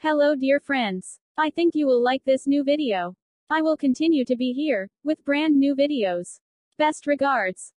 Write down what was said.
Hello dear friends. I think you will like this new video. I will continue to be here, with brand new videos. Best regards.